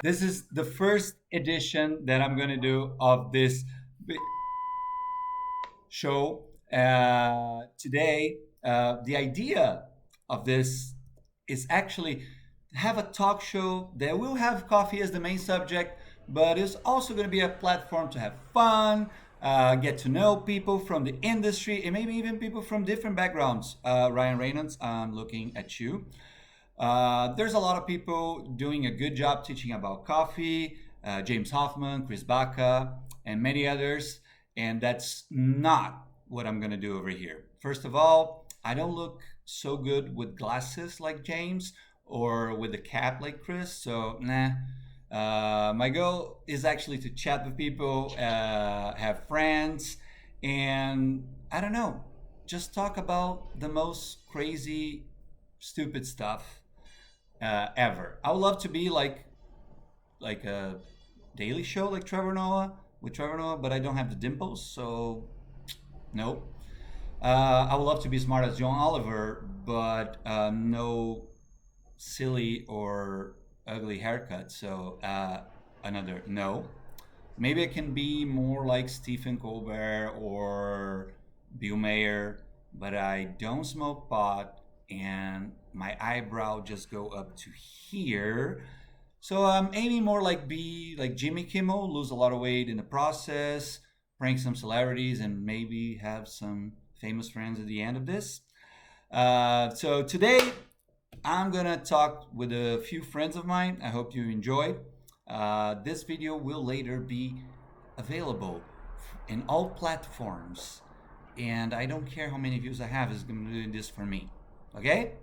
This is the first edition that I'm going to do of this show. Today, the idea of this is actually have a talk show that will have coffee as the main subject, but it's also going to be a platform to have fun, get to know people from the industry, and maybe even people from different backgrounds. Ryan Reynolds, I'm looking at you. There's a lot of people doing a good job teaching about coffee, James Hoffman, Chris Baca, and many others. And that's not what I'm going to do over here. First of all, I don't look so good with glasses like James or with a cap like Chris. So, nah. My goal is actually to chat with people, have friends, and I don't know, just talk about the most crazy, stupid stuff ever. I would love to be like a daily show like Trevor Noah with Trevor Noah, but I don't have the dimples, so nope. I would love to be smart as John Oliver, but no silly or ugly haircut. So another no. Maybe I can be more like Stephen Colbert or Bill Mayer, but I don't smoke pot and my eyebrow just go up to here. So I'm aiming more like be like Jimmy Kimmel, lose a lot of weight in the process, prank some celebrities, and maybe have some famous friends at the end of this. So today I'm gonna talk with a few friends of mine. I hope you enjoy. This video will later be available in all platforms, and I don't care how many views I have. It's gonna do this for me. Okay?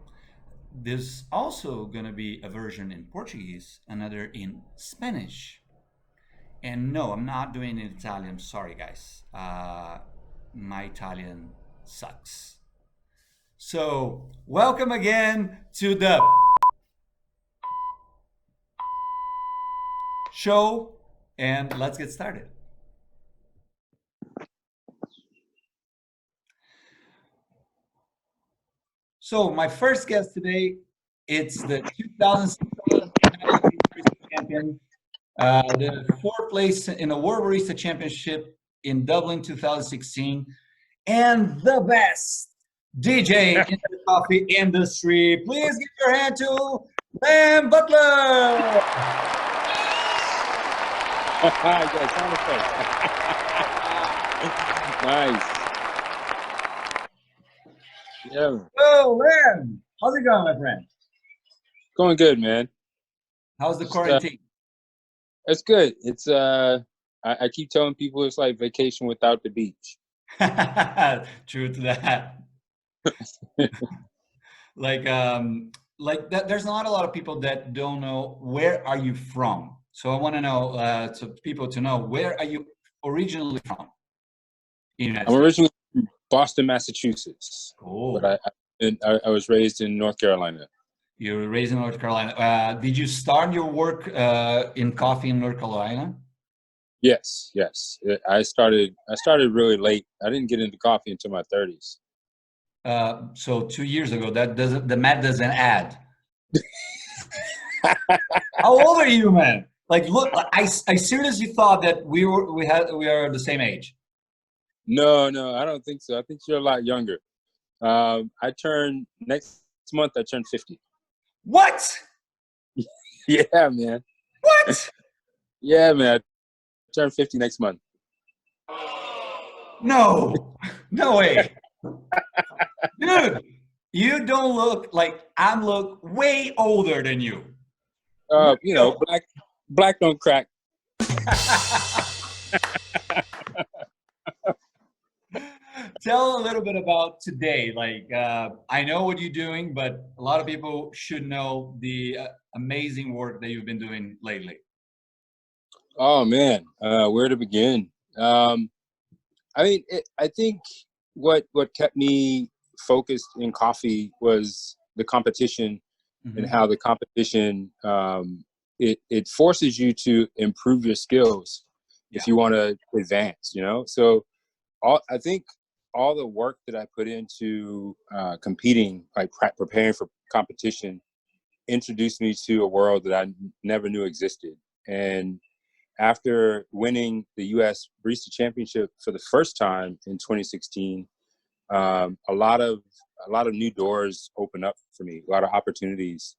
There's also gonna be a version in Portuguese, another in Spanish, and no, I'm not doing it in Italian. Sorry, guys. My Italian sucks. So, welcome again to the show, and let's get started. So, my first guest today, it's the 2016 champion, the fourth place in the World Barista Championship in Dublin 2016, and the best DJ in the coffee industry. Please give your hand to Lem Butler. Yeah, sound effects. Nice. Yeah, Oh, Lem, how's it going, my friend? going good, man. How's the Just, quarantine? it's good. I keep telling people it's like vacation without the beach. True to that. Like, like that. There's not a lot of people that don't know where are you from. So I want to know, so people to know where are you originally from in the United I'm States. originally from Boston, Massachusetts, but Cool. I was raised in North Carolina. You were raised in North Carolina. Did you start your work in coffee in North Carolina? Yes, yes. I started really late. I didn't get into coffee until my 30s. So 2 years ago, that doesn't the math doesn't add. How old are you, man? Like, look, I seriously thought that we are the same age. No, no, I don't think so. I think you're a lot younger. I turn next month. I turn 50. What? Yeah, man. What? Yeah, man. I turn 50 next month. No, no way, dude. You don't look like I'm look way older than you. You Way know, black don't crack. Tell a little bit about today. Like, I know what you're doing, but a lot of people should know the amazing work that you've been doing lately. Oh man, where to begin? I think what kept me focused in coffee was the competition and Hmm. how the competition it forces you to improve your skills Yeah. if you want to advance. You know, so I think all the work that I put into competing, like preparing for competition, introduced me to a world that I never knew existed. And after winning the U.S. Barista Championship for the first time in 2016, a lot of new doors opened up for me, a lot of opportunities.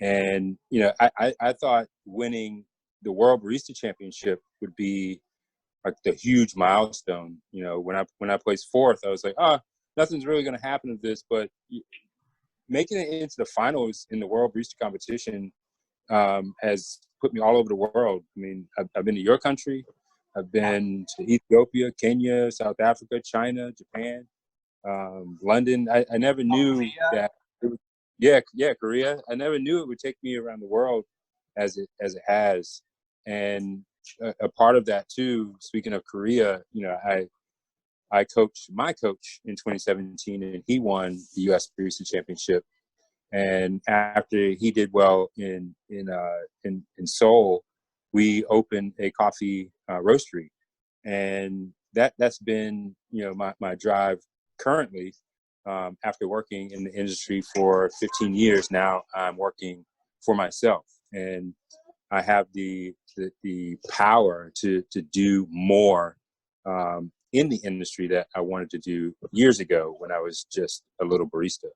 And I thought winning the World Barista Championship would be like the huge milestone. When I placed fourth, I was like, nothing's really going to happen with this. But making it into the finals in the World Barista competition has put me all over the world. I mean, I've been to your country, I've been to Ethiopia, Kenya, South Africa, China, Japan, London. I never knew that. Yeah, Korea. I never knew it would take me around the world as it has. And a part of that too. Speaking of Korea, I coached my coach in 2017, and he won the U.S. Barista Championship. And after he did well in Seoul, we opened a coffee roastery, and that's been my drive currently. After working in the industry for 15 years now, I'm working for myself, and I have the power to do more in the industry that I wanted to do years ago when I was just a little barista.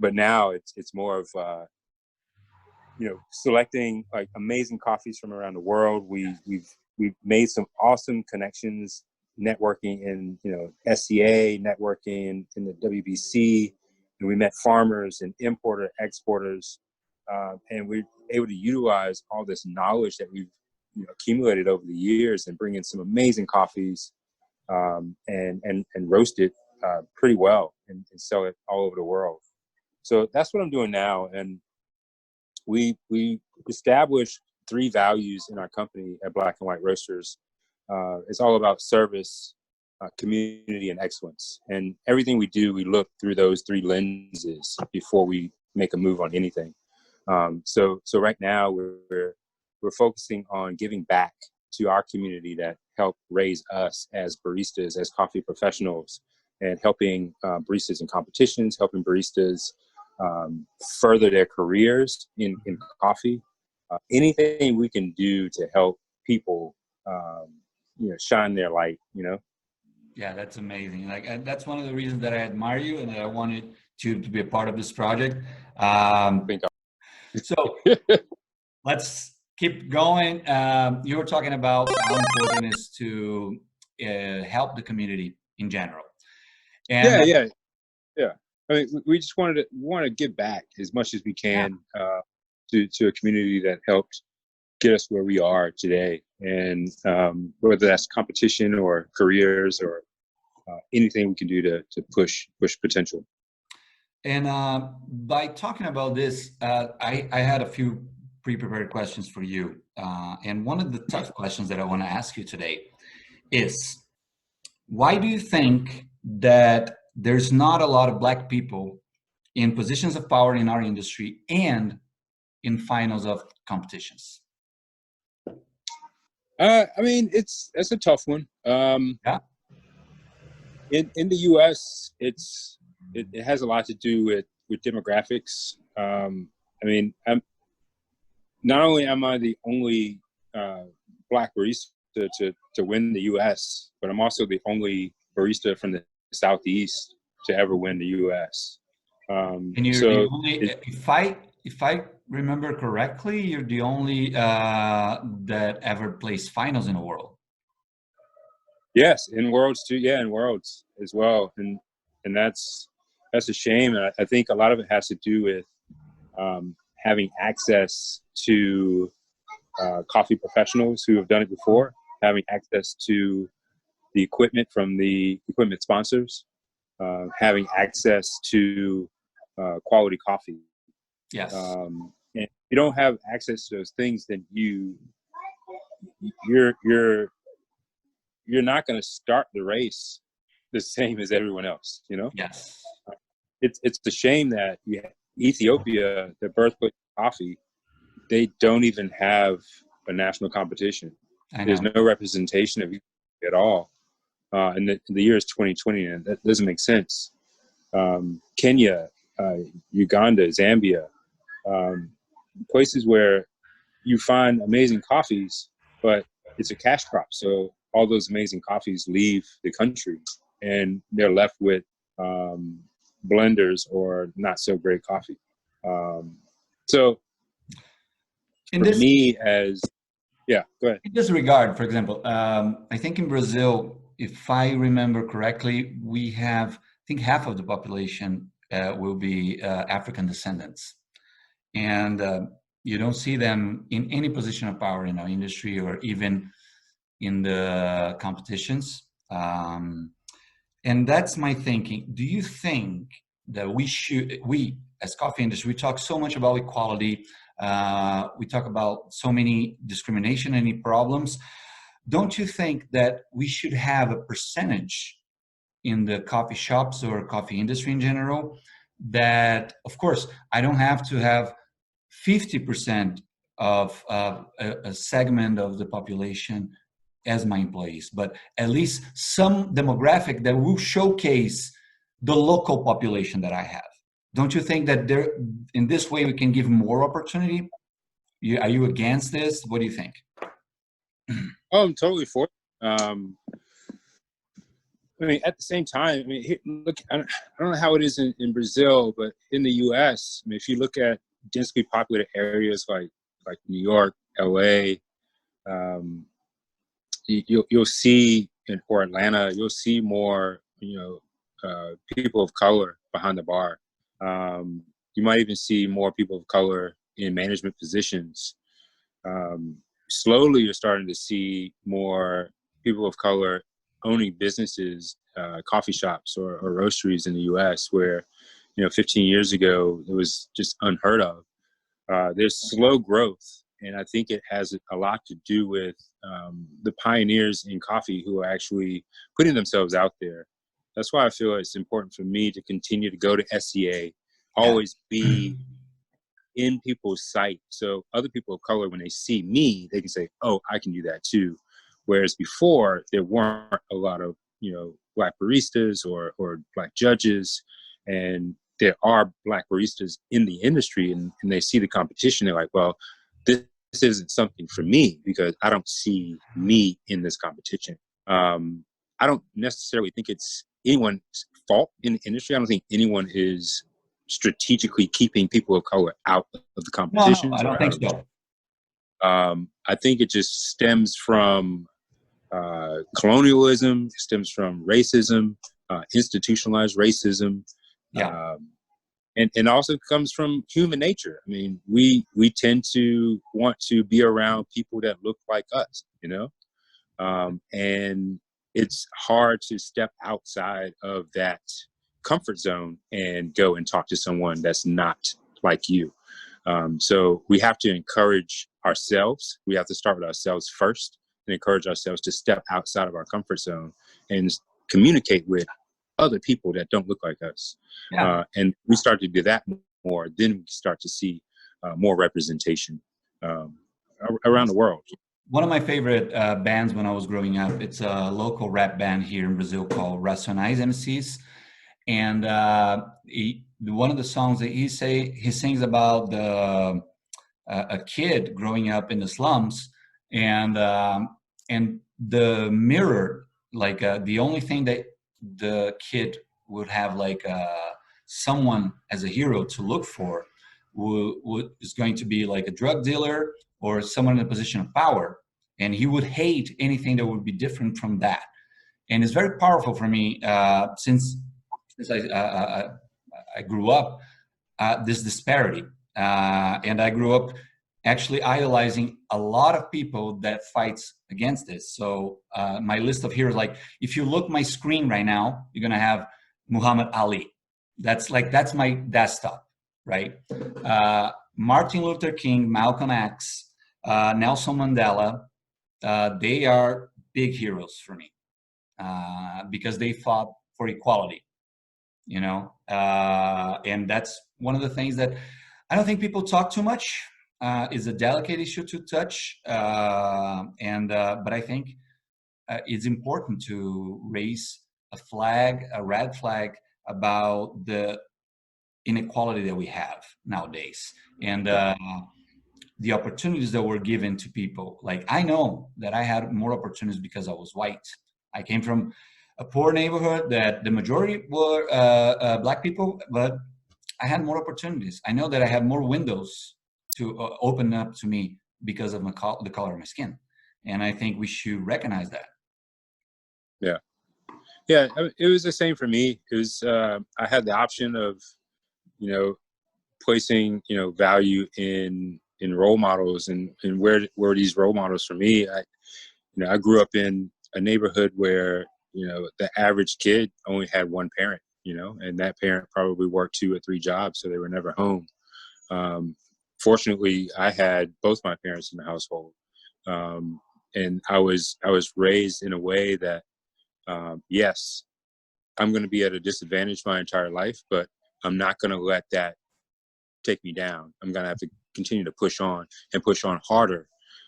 But now it's more of selecting like amazing coffees from around the world. We've made some awesome connections, networking in SCA, networking in the WBC, and we met farmers and exporters, and we're able to utilize all this knowledge that we've accumulated over the years and bring in some amazing coffees, and roast it pretty well and sell it all over the world. So that's what I'm doing now. And we established 3 values in our company at Black and White Roasters. It's all about service, community, and excellence. And everything we do, we look through those 3 lenses before we make a move on anything. So right now we're focusing on giving back to our community that helped raise us as baristas, as coffee professionals, and helping baristas in competitions, helping baristas further their careers in coffee. Anything we can do to help people, shine their light. Yeah, that's amazing. Like, that's one of the reasons that I admire you and that I wanted to be a part of this project. So let's keep going. You were talking about how important it is to help the community in general. And Yeah. I mean, we just want to give back as much as we can to a community that helped get us where we are today. And whether that's competition or careers or anything we can do to push potential. And by talking about this, I had a few pre-prepared questions for you. And one of the tough questions that I want to ask you today is, why do you think that there's not a lot of Black people in positions of power in our industry and in finals of competitions? I mean, that's a tough one. Yeah. In the U.S., it has a lot to do with demographics. I mean, not only am I the only Black barista to win the U.S., but I'm also the only barista from the Southeast to ever win the U.S. And you're the only, if I remember correctly, you're the only that ever placed finals in the world. Yes, in Worlds too. Yeah, in Worlds as well, and that's a shame. And I think a lot of it has to do with having access to coffee professionals who have done it before, having access to the equipment from the equipment sponsors, having access to quality coffee. Yes. And if you don't have access to those things, then you're not going to start the race the same as everyone else. Yes. It's a shame that Ethiopia, the birthplace of coffee, they don't even have a national competition. There's no representation of Ethiopia at all. And the year is 2020, and that doesn't make sense. Kenya, Uganda, Zambia, places where you find amazing coffees, but it's a cash crop. So all those amazing coffees leave the country, and they're left with blenders or not so great coffee. So In for this me, as yeah, go ahead. in this regard, for example, I think in Brazil, if I remember correctly, we have, I think half of the population will be African descendants. And you don't see them in any position of power in our industry or even in the competitions. And that's my thinking. Do you think that we as coffee industry, we talk so much about equality, we talk about so many discrimination, any problems. Don't you think that we should have a percentage in the coffee shops or coffee industry in general that, of course, I don't have to have 50% of a segment of the population as my employees, but at least some demographic that will showcase the local population that I have. Don't you think that there, in this way, we can give more opportunity? Are you against this? What do you think? Oh, I'm totally for it. I mean, at the same time, I mean, look, I don't know how it is in Brazil, but in the U.S., I mean, if you look at densely populated areas like New York, L.A., you'll see or Atlanta, you'll see more, people of color behind the bar. You might even see more people of color in management positions. Slowly, you're starting to see more people of color owning businesses, coffee shops or roasteries in the U.S., where 15 years ago it was just unheard of. There's slow growth, and I think it has a lot to do with the pioneers in coffee who are actually putting themselves out there. That's why I feel it's important for me to continue to go to SCA, Yeah. always be in people's sight. So other people of color, when they see me, they can say, oh, I can do that too. Whereas before, there weren't a lot of, Black baristas or Black judges. And there are Black baristas in the industry, and they see the competition. They're like, well, this isn't something for me because I don't see me in this competition. I don't necessarily think it's anyone's fault in the industry. I don't think anyone is strategically keeping people of color out of the No, competitions I don't or think out of so. I think it just stems from colonialism, it stems from racism, institutionalized racism, Yeah. and also comes from human nature. I mean, we tend to want to be around people that look like us, and it's hard to step outside of that comfort zone and go and talk to someone that's not like you. So we have to encourage ourselves. We have to start with ourselves first and encourage ourselves to step outside of our comfort zone and communicate with other people that don't look like us. Yeah. And we start to do that more, then we start to see more representation around the world. One of my favorite bands when I was growing up, it's a local rap band here in Brazil called Racionais MCs. And one of the songs that he sings about a kid growing up in the slums, and the mirror, like the only thing that the kid would have, like someone as a hero to look for, is going to be like a drug dealer or someone in a position of power, and he would hate anything that would be different from that. And it's very powerful for me since I grew up this disparity, and I grew up actually idolizing a lot of people that fights against this. So my list of heroes, like if you look my screen right now, you're gonna have Muhammad Ali. That's my desktop, right? Martin Luther King, Malcolm X, Nelson Mandela. They are big heroes for me because they fought for equality, and that's one of the things that I don't think people talk too much. Is a delicate issue to touch, but I think it's important to raise a red flag about the inequality that we have nowadays. And the opportunities that were given to people. Like, I know that I had more opportunities because I was white. I came from a poor neighborhood that the majority were black people, but I had more opportunities. I know that I had more windows to open up to me because of the color of my skin. And I think we should recognize that. Yeah. Yeah. It was the same for me. It was, I had the option of, you know, placing, you know, value in role models, and where were these role models for me. I grew up in a neighborhood where, you know, the average kid only had one parent, you know, and that parent probably worked 2 or 3 jobs, so they were never home. Um, Fortunately, I had both my parents in the household, um, and I was raised in a way that, yes, I'm going to be at a disadvantage my entire life, but I'm not going to let that take me down. I'm going to have to continue to push on and push on harder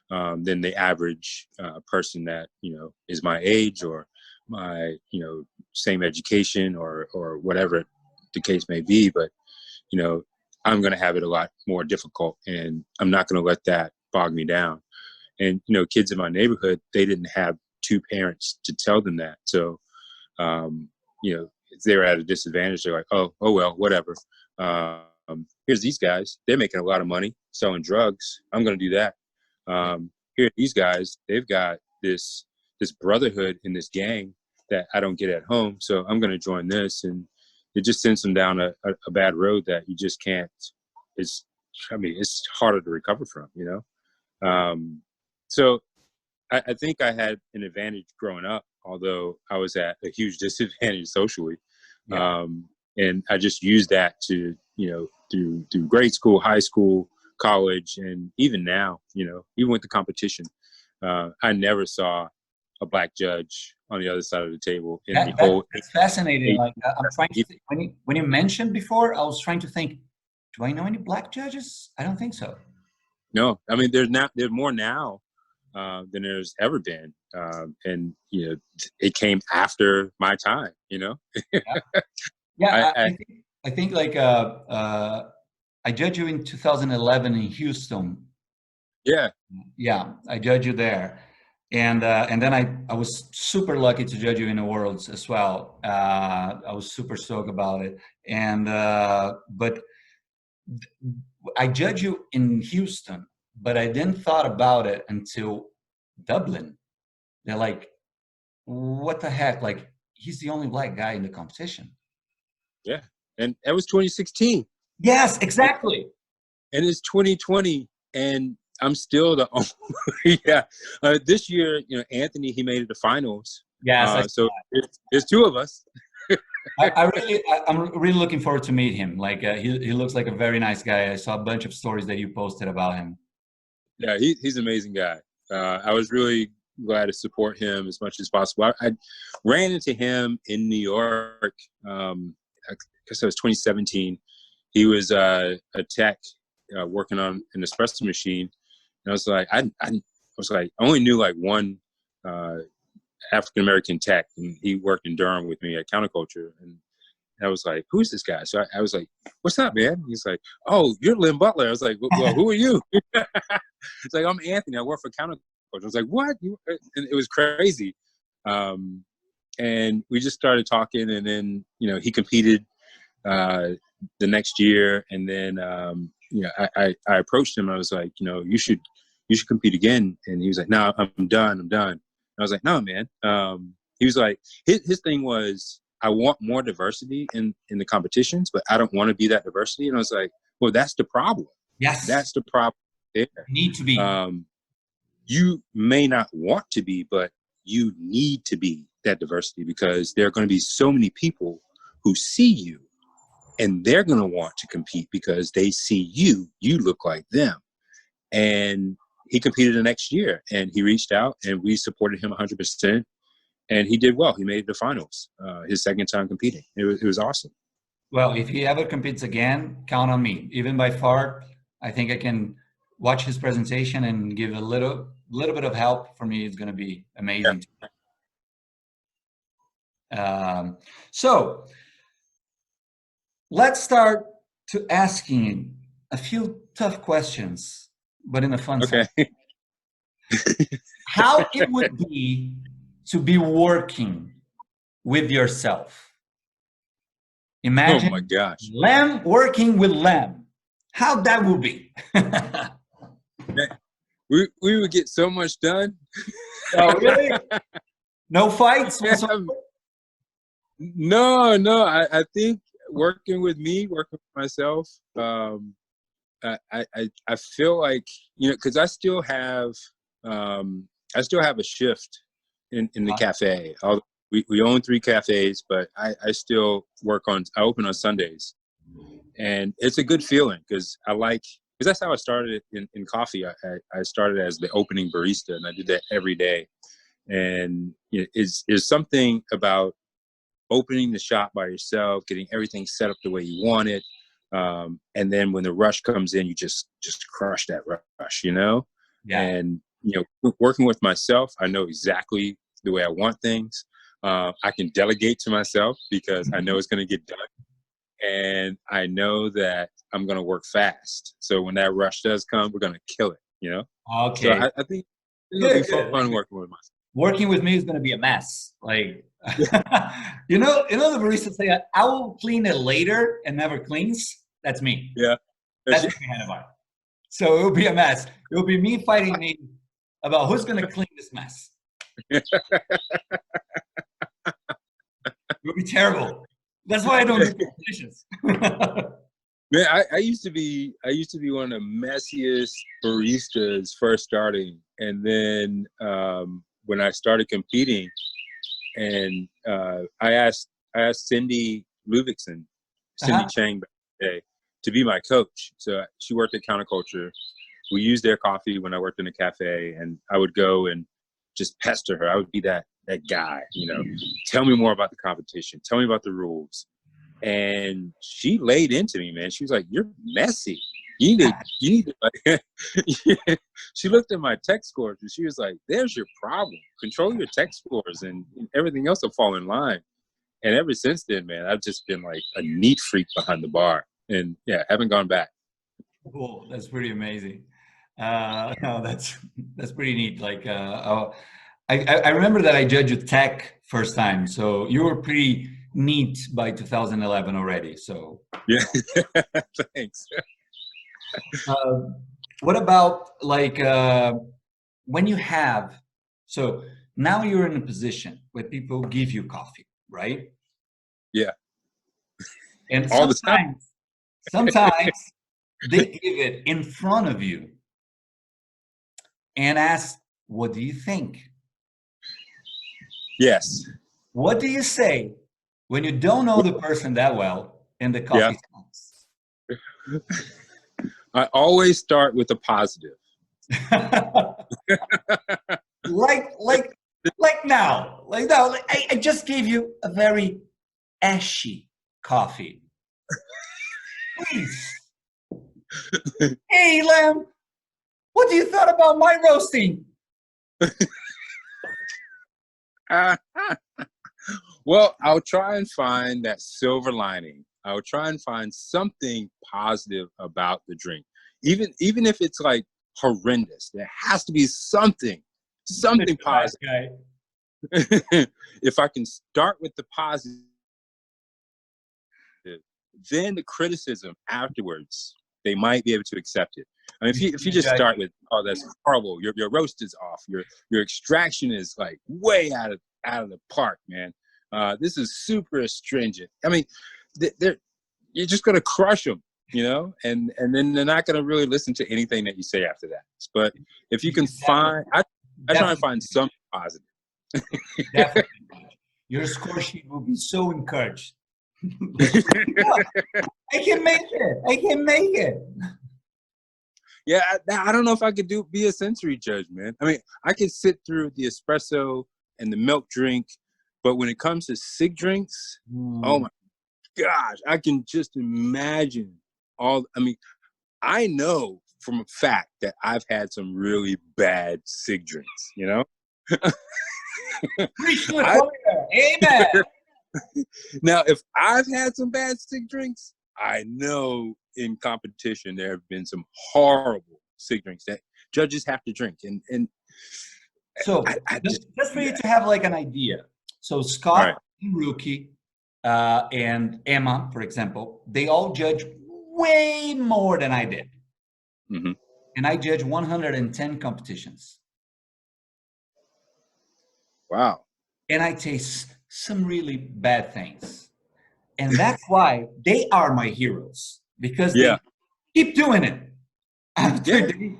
than the average person that, you know, is my age or my, you know, same education or whatever the case may be. But, you know, I'm going to have it a lot more difficult, and I'm not going to let that bog me down. And, you know, kids in my neighborhood, they didn't have 2 parents to tell them that. So, you know, they're at a disadvantage. They're like, oh well, whatever. Here's these guys. They're making a lot of money selling drugs. I'm going to do that. Here, these guys, they've got this brotherhood in this gang that I don't get at home. So I'm going to join this, and it just sends them down a bad road that you just can't. It's, I mean, it's harder to recover from. You know, so I think I had an advantage growing up, although I was at a huge disadvantage socially. Yeah. And I just used that to, you know, through grade school, high school, college, and even now, you know, even with the competition, I never saw a black judge on the other side of the table in the whole That's fascinating. eight. Like, I'm trying to think, when you mentioned before, I was trying to think, do I know any black judges? I don't think so. No, I mean, there's more now than there's ever been, and you know, it came after my time. You know, Yeah, yeah. I, I I think like I judged you in 2011 in Houston. yeah, Yeah, I judged you there, and then I was super lucky to judge you in the Worlds as well. I was super stoked about it, and but I judged you in Houston, but I didn't thought about it until Dublin. They're like, what the heck? Like, he's the only black guy in the competition. yeah, and that was 2016, Yes, exactly. and it's 2020, and I'm still the only. Yeah, this year, you know, Anthony, he made it to finals. Yes, So it's 2 of us. I'm really looking forward to meet him. Like, he looks like a very nice guy. I saw a bunch of stories that you posted about him. Yeah, he's an amazing guy. I was really glad to support him as much as possible. I ran into him in New York. I guess it was 2017. He was a tech working on an espresso machine, and I was like, I only knew like one uh, African American tech, and he worked in Durham with me at Counterculture, and I was like, who's this guy? So I was like, what's up, man? He's like, oh, you're Lem Butler. I was like, well, who are you? It's like, I'm Anthony. I work for Counterculture. I was like, what? And it was crazy. Um, and we just started talking, and then, you know, he competed the next year. And then, you know, I approached him. I was like, you know, you should compete again. And he was like, no, I'm done. And I was like, no, man. He was like, his thing was, I want more diversity in the competitions, but I don't want to be that diversity. And I was like, well, that's the problem. Yes, That's the problem there. need to be. You may not want to be, but you need to be that diversity, because there are going to be so many people who see you, and they're going to want to compete because they see you look like them. And he competed the next year, and he reached out, and we supported him 100%. And he did well. He made the finals, his second time competing. It was awesome. Well, if he ever competes again, count on me. Even by far, I think I can watch his presentation and give a little bit of help. For me, it's going to be Yeah. amazing. So let's start to asking a few tough questions. but in a fun Okay. sense. How it would be to be working with yourself. Oh my Imagine gosh. Lem working with Lem. How that would be. We would get so much done. Oh, really? No fights Yeah. whatsoever? No. I think working with me, working with myself, I feel like, because I still have a shift in the cafe. We own 3 cafes, but I still I open on Sundays, and it's a good feeling because that's how I started in coffee. I started as the opening barista, and I did that every day. And is something about opening the shop by yourself, getting everything set up the way you want it. And then when the rush comes in, you just crush that rush, Yeah. and, working with myself, I know exactly the way I want things. I can delegate to myself because I know it's going to get done. And I know that I'm going to work fast. So when that rush does come, we're going to kill it. So Okay. I think it'll be Good, fun good. working with myself. Working with me is going to be a mess. Like, the baristas say, I will clean it later and never cleans. That's me. Yeah. That's my handlebar. So it will be a mess. It will be me fighting me about who's going to clean this mess. It will be terrible. That's why I don't do competitions. Man, I used to be one of the messiest baristas first starting, and then when I started competing, and I asked Cindy Ludvigsen, Cindy Uh-huh. Chang back in the day, to be my coach. So she worked at Counterculture. We used their coffee when I worked in a cafe, and I would go and just pester her. I would be that guy, tell me more about the competition, tell me about the rules. And she laid into me, man. She was like, "You're messy. You need to like." She looked at my tech scores and she was like, "There's your problem. Control your tech scores, and everything else will fall in line." And ever since then, man, I've just been like a neat freak behind the bar, and yeah, haven't gone back. Cool. That's pretty amazing. No, that's pretty neat. Like, I remember that I judged you tech first time, so you were pretty neat by 2011 already. So, Yeah, thanks. uh, what about like when you have? So now you're in a position where people give you coffee, right? Yeah, And all the time. sometimes they give it in front of you and ask, "What do you think?" Yes. What do you say when you don't know the person that well and the Yeah. coffee comes? I always start with a positive. like, like, like now, like I just gave you a very ashy coffee. Please, hey, Lem, what do you thought about my roasting? Well, I'll try and find that silver lining. I'll try and find something positive about the drink, even if it's like horrendous. There has to be something Right, positive. guy. If I can start with the positive, then the criticism afterwards, they might be able to accept it. I mean, if you just start with, "Oh, that's horrible. Your roast is off. Your extraction is like way out of the park, man. This is super astringent." I mean, they're you're just gonna crush them, and then they're not gonna really listen to anything that you say after that. But if you can Definitely, find, I try and definitely, find something positive. definitely. Your score sheet will be so encouraged. Like, "Yeah, I can make it. I can make it." Yeah, I don't know if I could be a sensory judge, man. I mean, I could sit through the espresso and the milk drink, but when it comes to sig drinks, oh Mm. my gosh, I can just imagine all. I mean, I know from a fact that I've had some really bad sig drinks. Preach to the I choir. Amen. Now, if I've had some bad sig drinks, I know in competition there have been some horrible SIG drinks that judges have to drink. And So I just just for do you that. to have like an idea. So All right. Scott and Rookie and Emma, for example, they all judge way more than I did. Mm-hmm. And I judge 110 competitions. Wow. And I taste some really bad things. And that's why they are my heroes, because Yeah. they keep doing it after Yeah. they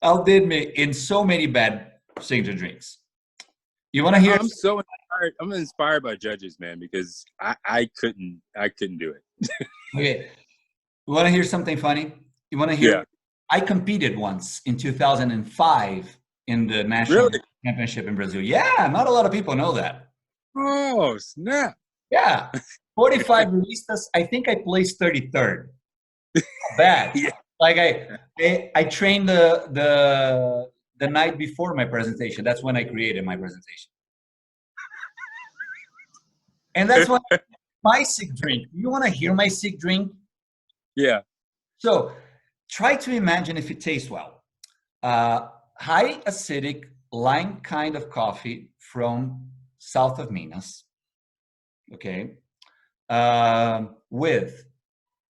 outdid me in so many bad signature drinks. You want to hear? I'm so inspired. I'm inspired by judges, man, because I couldn't do it. Okay, you want to hear something funny? You want to Yeah. hear? I competed once in 2005 in the national Really? championship in Brazil. Yeah, not a lot of people know that. Oh, snap. Yeah, 45 relistas. I think I placed 33rd. Bad. Yeah. Like I trained the night before my presentation. That's when I created my presentation. And that's why my sick drink. You want to hear my sick drink? Yeah. So try to imagine if it tastes well. High acidic lime kind of coffee from south of Minas. Okay. With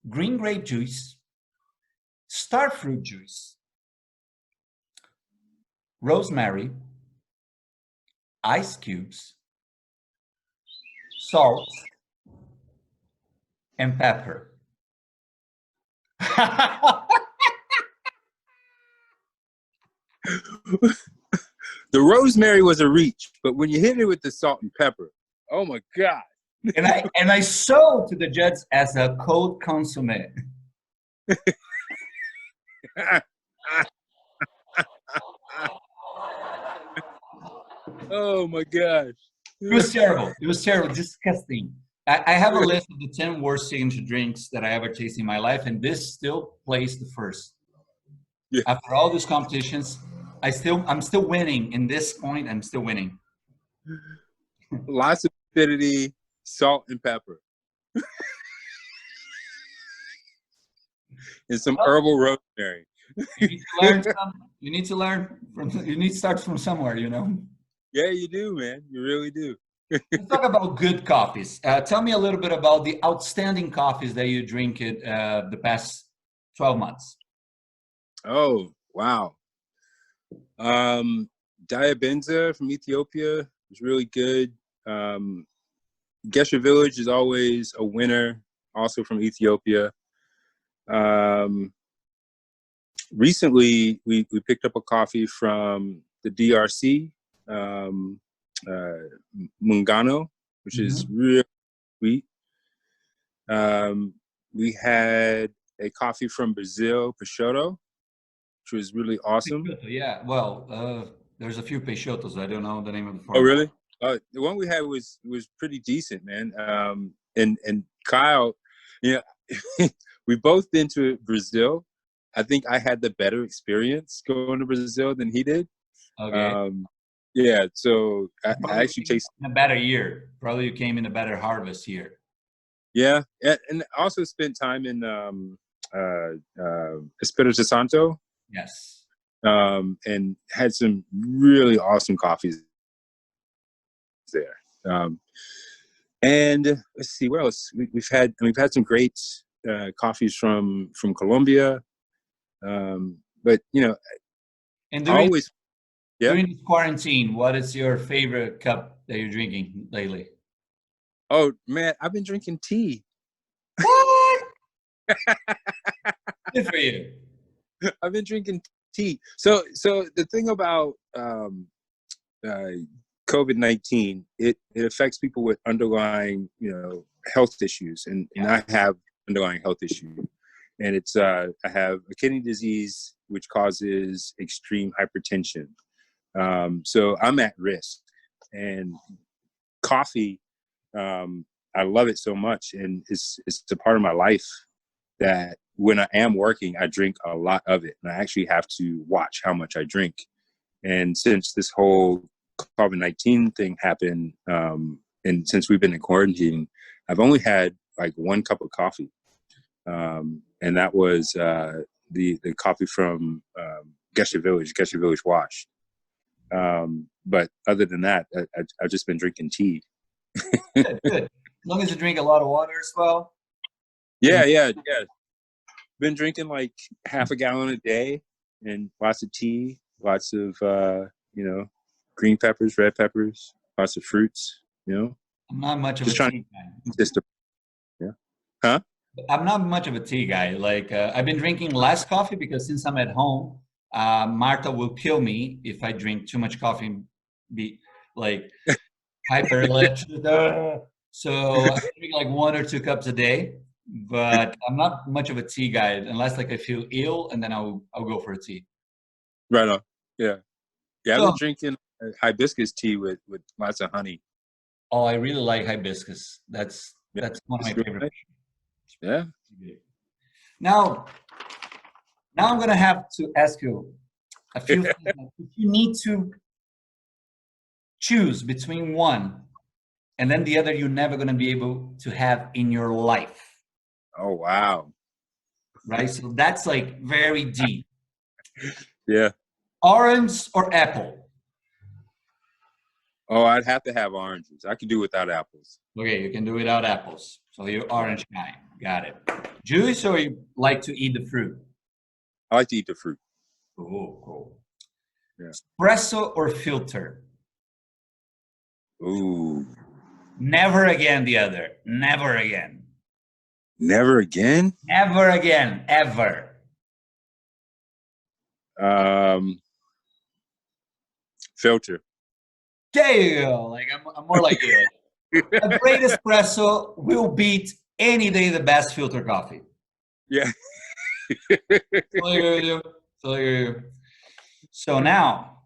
green grape juice, star fruit juice, rosemary, ice cubes, salt, and pepper. The rosemary was a reach, but when you hit it with the salt and pepper, oh my God. and I sold to the judge as a cold consomme. Oh my gosh. It was terrible. It was terrible. Disgusting. I have a list of the 10 worst signature drinks that I ever tasted in my life, and this still placed the first. Yeah. After all these competitions, I'm still winning. In this point, I'm still winning. Lots of acidity, salt and pepper. And some herbal rosemary. You need to learn you need to learn from you need to start from somewhere, you know. Yeah, you do, man. You really do. Let's talk about good coffees. Tell me a little bit about the outstanding coffees that you drink it the past 12 months. Oh, wow. Diabenza from Ethiopia is really good. Gesher Village is always a winner, also from Ethiopia. Recently, we picked up a coffee from the DRC, Mungano, which is really sweet. We had a coffee from Brazil, Peixoto, which was really awesome. Peixoto, yeah, well, there's a few Peixotos. I don't know the name of the farm. Oh, really? The one we had was pretty decent, man. And Kyle, you know, we both been to Brazil. I think I had the better experience going to Brazil than he did. Okay. Yeah, so I actually tasted in a better year. Probably you came in a better harvest year. Yeah, and also spent time in Espírito Santo. Yes. And had some really awesome coffees there. And let's see what else we've had. We've had some great coffees from Colombia. But you know, and during this quarantine, what is your favorite cup that you're drinking lately? Oh man, I've been drinking tea. What? Good for you. I've been drinking tea. So the thing about COVID-19, it affects people with underlying, health issues, and I have underlying health issue, and it's I have a kidney disease which causes extreme hypertension. So I'm at risk, and coffee, I love it so much, and it's a part of my life that when I am working, I drink a lot of it, and I actually have to watch how much I drink. And since this whole COVID-19 thing happened, and since we've been in quarantine, I've only had like one cup of coffee, and that was the coffee from Gesher Village Wash. But other than that, I've just been drinking tea. Good, good. As long as you drink a lot of water as well. Yeah. Been drinking like half a gallon a day, and lots of tea, lots of green peppers, red peppers, lots of fruits. I'm not much of a Just trying tea to guy. system. Yeah. Huh? I'm not much of a tea guy. Like I've been drinking less coffee because since I'm at home, Martha will kill me if I drink too much coffee and be like hyper. So I drink like 1 or 2 cups a day, but I'm not much of a tea guy unless like I feel ill, and then I'll go for a tea. Right on. Yeah. I've So been drinking hibiscus tea with lots of honey. oh, I really like hibiscus. That's Yeah, that's one of my it's really favorite. nice. Yeah. Now, now I'm gonna have to ask you a few things. If you need to choose between one and then the other you're never going to be able to have in your life, Oh wow. right? So that's like very deep. Yeah. Orange or apple? Oh, I'd have to have oranges. I could do without apples. Okay, you can do without apples. So you're Yeah. orange guy. Got it. Juice or you like to eat the fruit? I like to eat the fruit. Oh, cool. Yeah. Espresso or filter? Ooh. Never again the other. Never again. Never again? Ever again. Ever. Filter. There you go. Like I'm more like you. A great espresso will beat any day the best filter coffee. Yeah. So now,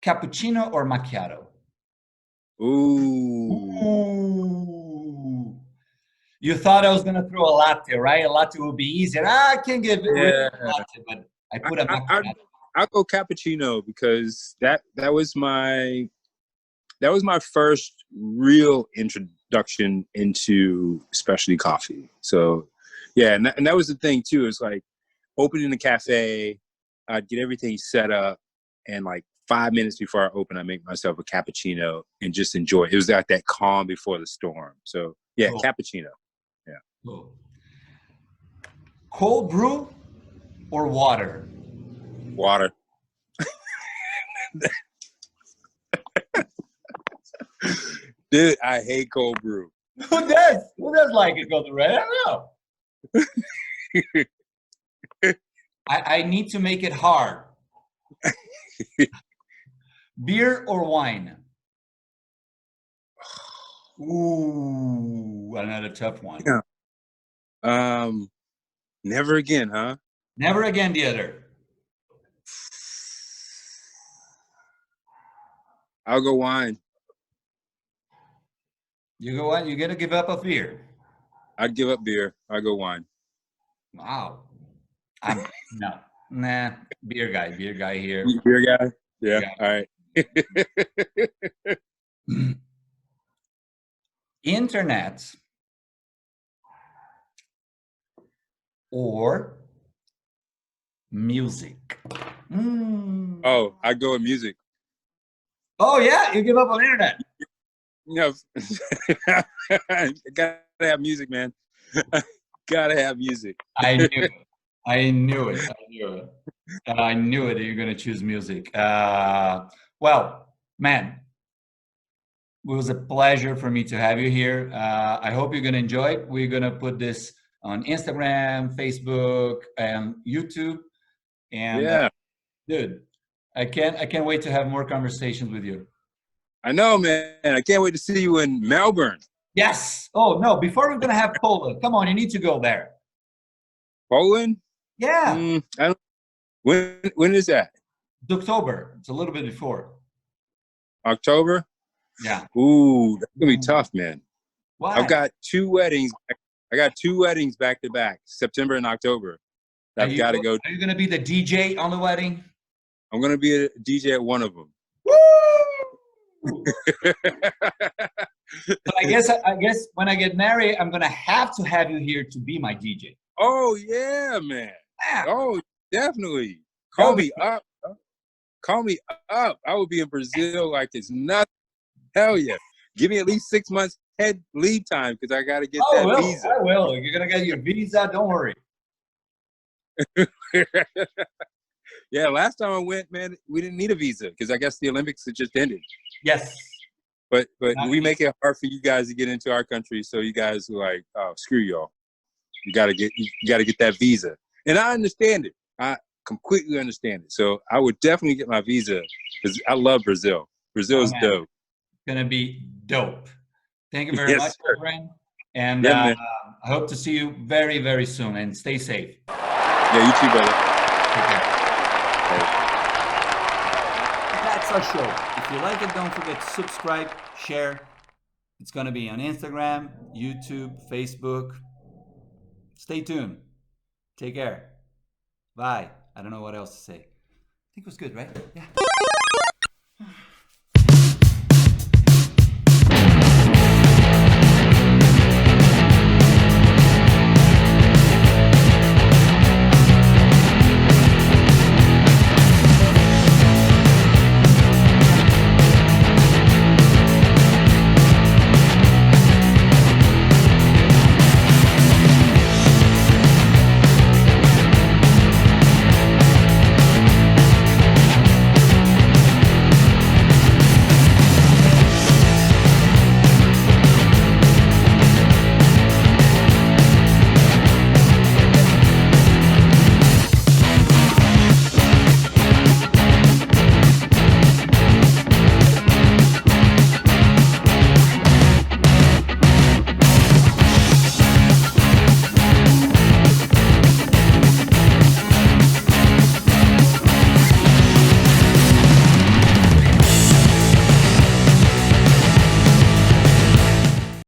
cappuccino or macchiato? Ooh. Ooh. You thought I was going to throw a latte, right? A latte will be easier. I can give it rid of a latte, but I put a macchiato. I'll go cappuccino because that was my first real introduction into specialty coffee. So yeah, and that was the thing too. It's like opening the cafe, I'd get everything set up, and like 5 minutes before I open, I make myself a cappuccino and just enjoy it. It was like that calm before the storm. So yeah, Cool. cappuccino. Yeah. Cool. Cold brew or water? Water. Dude, I hate cold brew. Who does? Who does like it cold brew? I don't know. I need to make it hard. Beer or wine? Ooh, another tough one. Yeah. Never again, huh? Never again the other. I'll go wine. You go on, you gotta give up a beer. I'd give up beer. I'll go wine. Wow. I'm no. Nah, beer guy here. Beer guy? Yeah. Beer All right. Internet or music? Oh, I go with music. Oh yeah, you give up on internet. You know, gotta have music, man. Gotta have music. I knew it. I knew it. I knew it. I knew it that you're gonna choose music. Well, man, it was a pleasure for me to have you here. I hope you're gonna enjoy it. We're gonna put this on Instagram, Facebook, and YouTube. And Yeah. dude, I can't wait to have more conversations with you. I know, man. I can't wait to see you in Melbourne. Yes. Oh no, before we're gonna have Poland. Come on, you need to go there. Poland? Yeah. I don't, when is that? It's October. It's a little bit before. October? Yeah. Ooh, that's gonna be tough, man. Why? I've got 2 weddings. I got 2 weddings back to back, September and October. I've got to go. Are you gonna be the DJ on the wedding? I'm gonna be a DJ at one of them. Woo! So I guess when I get married, I'm gonna have to have you here to be my DJ. Oh yeah, man. Oh, definitely. That Call would be me up. Call me up. I will be in Brazil like it's nothing. Hell yeah. Give me at least 6 months head lead time because I got to get Oh, that well, visa. I will. You're gonna get your visa. Don't worry. Yeah, last time I went, man, we didn't need a visa because I guess the Olympics had just ended. Yes. But we make it hard for you guys to get into our country, so you guys are like, oh, screw y'all. You gotta get that visa. And I understand it. I completely understand it. So I would definitely get my visa because I love Brazil. Brazil Oh is man, dope. gonna be dope. Thank you very much, Yes, my sir. friend. And Yeah, man. I hope to see you very, very soon. And stay safe. Yeah, you too, brother. Take care. Hey. That's our show. If you like it, don't forget to subscribe, share. It's gonna be on Instagram, YouTube, Facebook. Stay tuned. Take care. Bye. I don't know what else to say. I think it was good, right? Yeah.